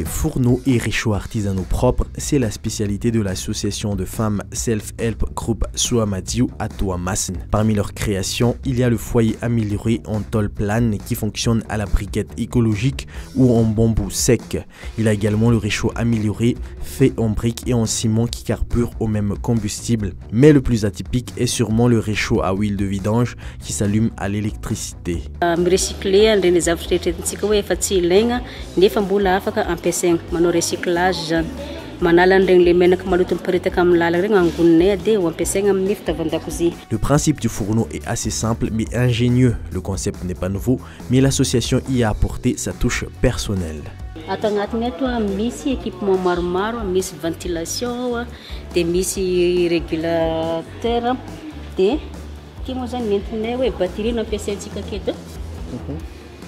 fourneaux et réchauds artisanaux propres, c'est la spécialité de l'association de femmes Self-Help Group Suamadiu à Tuamasin. Parmi leurs créations, il y a le foyer amélioré en tôle plane qui fonctionne à la briquette écologique ou en bambou sec. Il y a également le réchaud amélioré fait en briques et en ciment qui carbure au même combustible. Mais le plus atypique est sûrement le réchaud à huile de vidange qui s'allume à l'électricité. Le principe du fourneau est assez simple mais ingénieux. Le concept n'est pas nouveau, mais l'association y a apporté sa touche personnelle. Ato agnatiny ato misy équipement maromaro, misy ventilation, de misy régulateur, de ty moa zany nentinay hoe batterie no ampiasaintsika aketo.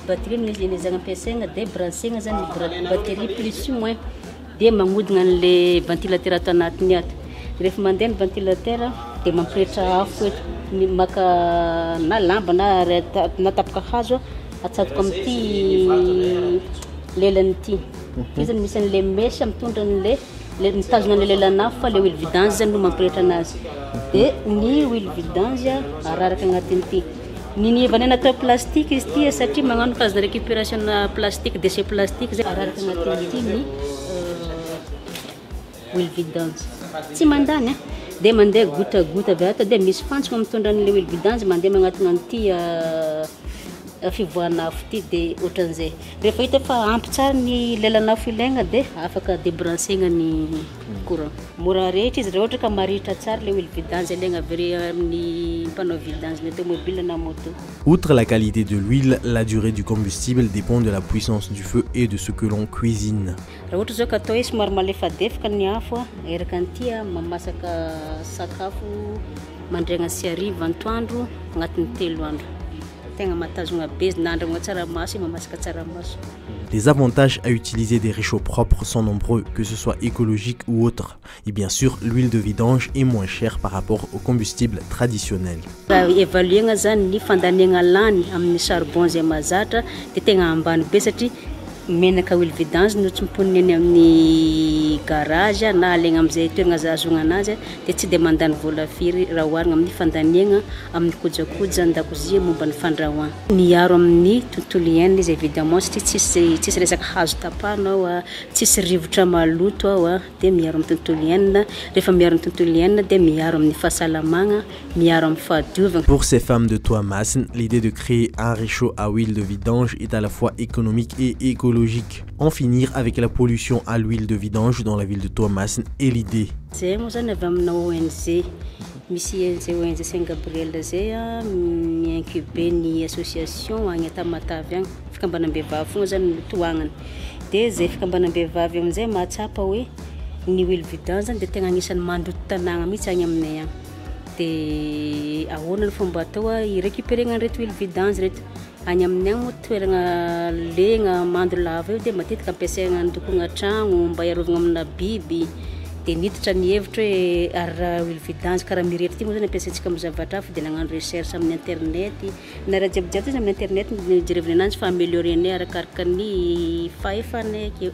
Batterie no izy zany ampiasaina de branchegna zany batterie plus ou moins de magnodigna an'le ventilateur ato agnatiny ato. Rehefa mandeha ny ventilateur de mampirehitra afo eto, maka na lamba na tapaka hazo atsatoka amin'ity lelany ity. Izy zany misy an'le mesy mitondra an'le mitazona an'le lelana afo fa le huile vidange zany no mampirehitra anazy. De ny huile vidange araraka agnatiny ity. Ny vanena atao plastique izy ity satria magnano karazana récupération plastique, déchets plastique zay araraka agnatiny ity ny huile vidange. Tsy mandany de mandeha goutte à goutte avy ato de misy fantsona mitondra an'le huile vidange mandeha magnatona an'ity fivoahana afo ity de ohatran'izay. Rehefa hita fa ampy tsara ny lelana afo ilaigna de afaka débranchegna ny courant. Mora rehetra izy raha ohatra ka marihitra tsara le huile vidange ilaigna avy amin'ny mpanao vidange ny automobile na moto. Outre la qualité de l'huile, la durée du combustible dépend de la puissance du feu et de ce que l'on cuisine. Raha ohatra zao ka atao hoe somary malefadefaka ny afo, eraka an'ity mamasaka sakafo mandraigna sy hariva antoandro agnatin'ny 3 andro. Les avantages à utiliser des réchauds propres sont nombreux, que ce soit écologique ou autre. Et bien sûr, l'huile de vidange est moins chère par rapport au combustible traditionnel. Évaluer zany ny fandaniagna lany amin'ny charbon zay mazatra de tegna ambany be satria menaka huile vidange no tsy miponiny amin'ny garage na alaigna amin'izay toerana azahazogna anazy de tsy de mandany vola firy raha oharigna amin'ny fandaniagna amin'ny kojakoja an-dakozia momba ny fandrahoana. Miaro amin'ny tontolo iainana izy évidemment satria tsisy resaka hazo tapahanao, tsisy rivotra maloto ao de miaro amin'ny tontolo iainana. Rehefa miaro amin'ny tontolo iainana de miaro amin'ny fahasalamagna, miaro amin'ny fahadiovana. Pour ces femmes de Tuamasin, l'idée de créer un réchaud à huile de vidange est à la fois économique et écologique. En finir avec la pollution à l'huile de vidange dans la ville de Tuamasin est l'idée. C'est moi zany avy amina ONG. Misy ONG Saint-Gabriel zay mi-incubé ny association agny Tamatavy agny, fikambanam-behivavy fogna zany toagnana. De zay fikambanam-behivavy amin'izay mahatsapa hoe ny huile vidange zany de tegna anisan'ny mandoto tanàgna mihitsy agny aminay agny. De ahoana ny fomba atao i-récupérena an'ireto huile vidange reto. Any aminay agny moa toerana legna mando lava eo de matetika ampiasaigna andokogna tragno mba iarovagna amina biby. De niditra ny hevitra hoe araha huile vidange karaha mirehitra ty moa zany ampiasaintsika amin'ny zavatra hafa de nagnano recherche amin'ny internet na raha jiabijiaby amin'ny internet jerevana ananjy fa améliorer anay arakaraka ny fahefanay akeo.